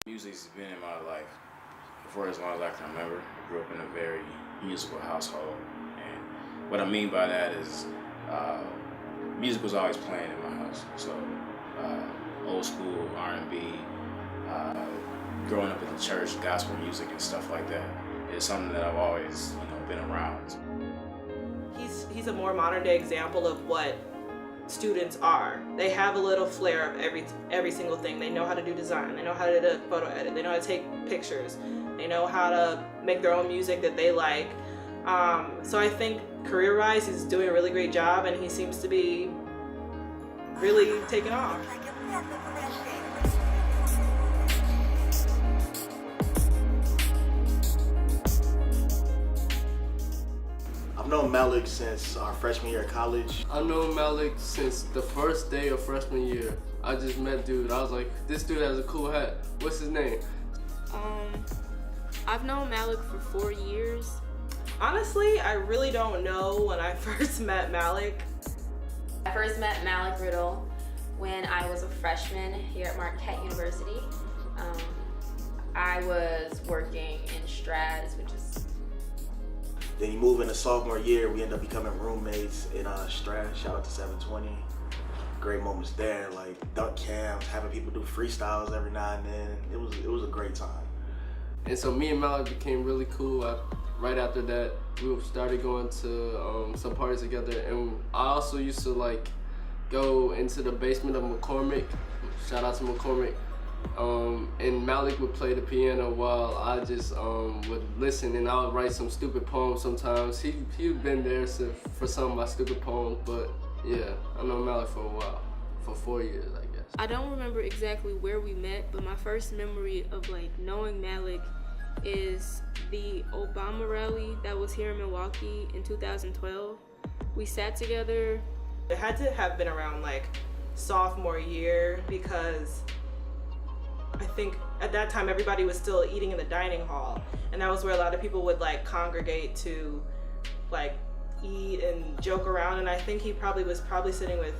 Music's been in my life for as long as I can remember. I grew up in a very musical household, and what I mean by that is music was always playing in my house. So old school R&B, growing up in the church, gospel music and stuff like that is something that I've always been around. He's a more modern day example of what students are. They have a little flair of every single thing. They know how to do design, they know how to do photo edit, they know how to take pictures, they know how to make their own music that they like. So I think career-wise he's doing a really great job, and he seems to be really taking off. I've known Malik since our freshman year of college. I've known Malik since the first day of freshman year. I just met dude. I was like, this dude has a cool hat. What's his name? I've known Malik for 4 years. Honestly, I really don't know when I first met Malik. I first met Malik Riddle when I was a freshman here at Marquette University. I was working in Strads, which is... Then he moved into sophomore year. We ended up becoming roommates in Strat. Shout out to 720. Great moments there, like dunk camps, having people do freestyles every now and then. It was a great time. And so me and Malik became really cool. Right after that, we started going to some parties together, and I also used to like go into the basement of McCormick. Shout out to McCormick. And Malik would play the piano while I just would listen, and I would write some stupid poems sometimes. He'd been there for some of my stupid poems, but yeah, I know Malik for a while, for 4 years, I guess. I don't remember exactly where we met, but my first memory of like knowing Malik is the Obama rally that was here in Milwaukee in 2012. We sat together. It had to have been around like sophomore year, because I think at that time everybody was still eating in the dining hall, and that was where a lot of people would like congregate to like eat and joke around. And I think he was probably sitting with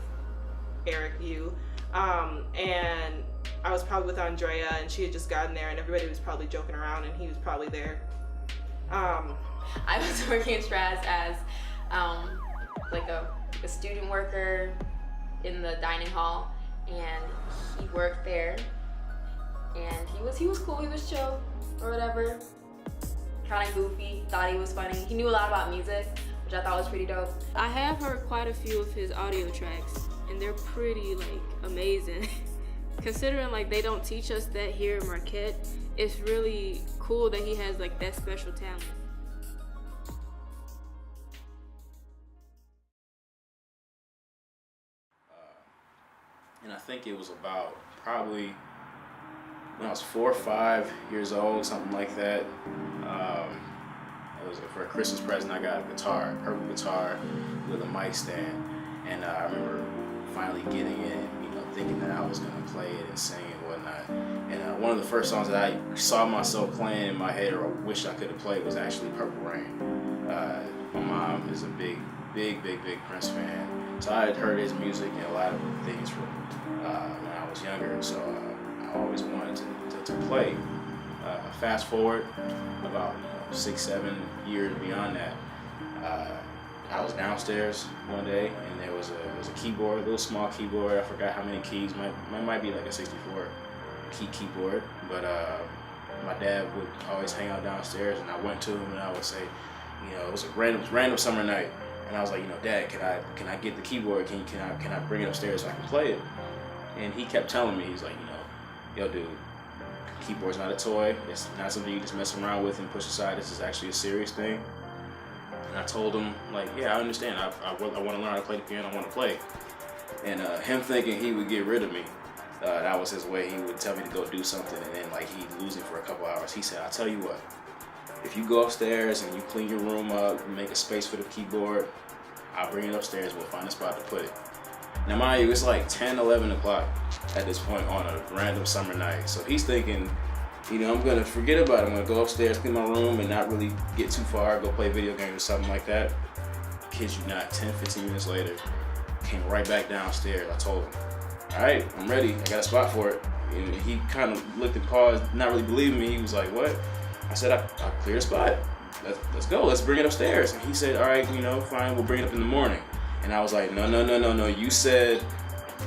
Eric Yu, and I was probably with Andrea, and she had just gotten there, and everybody was probably joking around, and he was probably there. I was working in Strads as like a student worker in the dining hall, and he worked there. And he was cool, he was chill, or whatever. Kind of goofy, thought he was funny. He knew a lot about music, which I thought was pretty dope. I have heard quite a few of his audio tracks, and they're pretty like amazing. Considering like they don't teach us that here at Marquette, it's really cool that he has like that special talent. And I think it was about probably when I was 4 or 5 years old, something like that. It was for a Christmas present. I got a guitar, a purple guitar with a mic stand, and I remember finally getting it, thinking that I was gonna play it and sing and whatnot. And one of the first songs that I saw myself playing in my head, or wished I could have played, was actually "Purple Rain." My mom is a big Prince fan, so I had heard his music and a lot of things from when I was younger. So I always wanted to play. Fast forward about 6-7 years beyond that, I was downstairs one day, and there was a keyboard, a little small keyboard. I forgot how many keys. Might be like a 64 key keyboard. But my dad would always hang out downstairs, and I went to him and I would say, it was a random summer night, and I was like, Dad, can I get the keyboard? Can I bring it upstairs so I can play it? And he kept telling me, he's like, yo, dude, keyboard's not a toy. It's not something you just mess around with and push aside. This is actually a serious thing. And I told him, like, yeah, I understand. I want to learn how to play the piano. I want to play. And him thinking he would get rid of me, that was his way. He would tell me to go do something, and then like he'd lose me for a couple hours. He said, I'll tell you what, if you go upstairs and you clean your room up, make a space for the keyboard, I'll bring it upstairs. We'll find a spot to put it. Now, mind you, it's like 10, 11 o'clock at this point on a random summer night. So he's thinking, I'm going to forget about it. I'm going to go upstairs, clean my room, and not really get too far, go play video games or something like that. Kid you not, 10, 15 minutes later, came right back downstairs. I told him, all right, I'm ready. I got a spot for it. And he kind of looked and paused, not really believing me. He was like, what? I said, I cleared a spot. Let's go. Let's bring it upstairs. And he said, all right, fine. We'll bring it up in the morning. And I was like, no. You said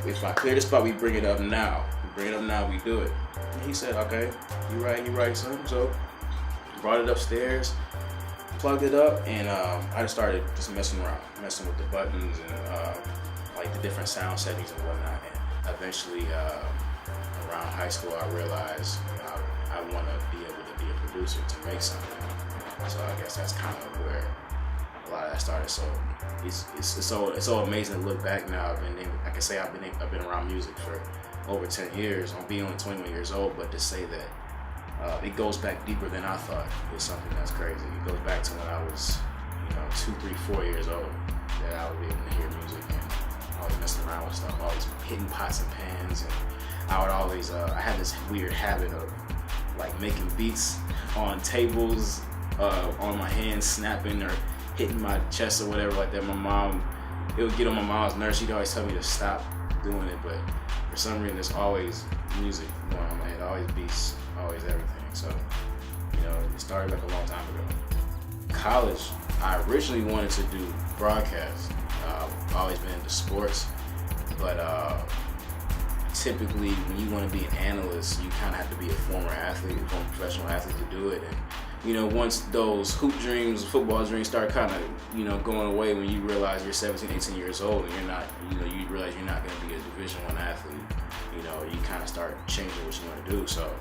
if I clear the spot, we bring it up now. We bring it up now, we do it. And he said, okay, you right, son. So brought it upstairs, plugged it up, and I just started just messing with the buttons and like the different sound settings and whatnot. And eventually, around high school, I realized I want to be able to be a producer to make something. So I guess that's kind of where a lot of that started. So it's so amazing to look back now. I can say I've been around music for over 10 years. I'm being only 21 years old, but to say that it goes back deeper than I thought is something that's crazy. It goes back to when I was 2, 3, 4 years old that I would be able to hear music and always messing around with stuff, always hitting pots and pans, and I would always I had this weird habit of like making beats on tables, on my hands, snapping or hitting my chest or whatever like that. It would get on my mom's nerves. She'd always tell me to stop doing it, but for some reason there's always music going on in my head, always beats, always everything. So it started like a long time ago. College, I originally wanted to do broadcast. I've always been into sports, but typically when you want to be an analyst, you kind of have to be a former professional athlete to do it. And once those hoop dreams, football dreams start kind of going away, when you realize you're 17, 18 years old and you're not, you realize you're not going to be a Division I athlete, you kind of start changing what you want to do. So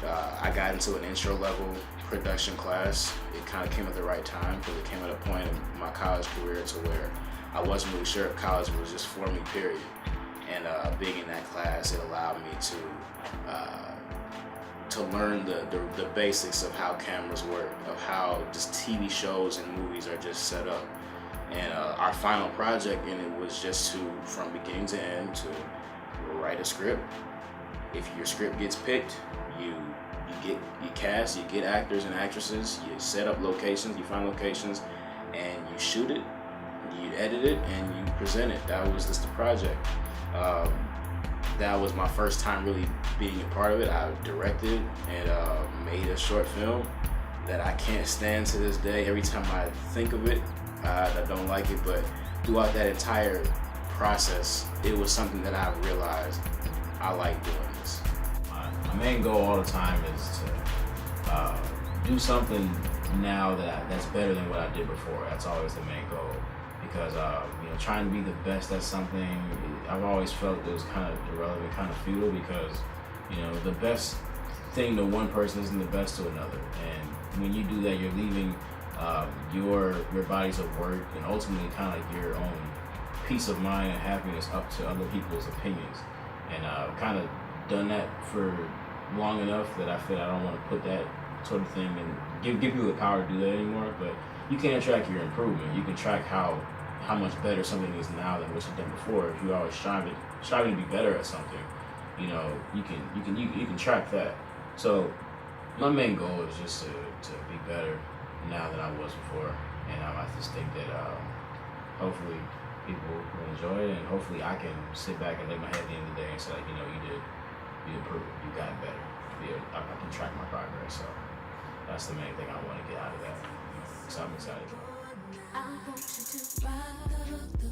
I got into an intro level production class. It kind of came at the right time because it came at a point in my college career to where I wasn't really sure if college was just for me, period. And being in that class, it allowed me to learn the basics of how cameras work, of how just TV shows and movies are just set up. And our final project in it was just from beginning to end, to write a script. If your script gets picked, you cast, you get actors and actresses, you set up locations, you find locations, and you shoot it, you edit it, and you present it. That was just the project. That was my first time really being a part of it. I directed and made a short film that I can't stand to this day. Every time I think of it, I don't like it, but throughout that entire process, it was something that I realized I like doing this. My main goal all the time is to do something now that's better than what I did before. That's always the main goal. Because trying to be the best at something, I've always felt it was kind of irrelevant, kind of futile, because the best thing to one person isn't the best to another. And when you do that, you're leaving your bodies of work and ultimately kind of your own peace of mind and happiness up to other people's opinions. And I've kind of done that for long enough that I feel I don't want to put that sort of thing and give people the power to do that anymore. But you can't track your improvement. You can track how much better something is now than what you've done before. If you're always striving to be better at something, you can track that. So my main goal is just to be better now than I was before, and I just think that hopefully people will enjoy it, and hopefully I can sit back and lay my head at the end of the day and say, like, you improved, you got better. I can track my progress. So that's the main thing I want to get out of that. So I'm excited. I want you to rock the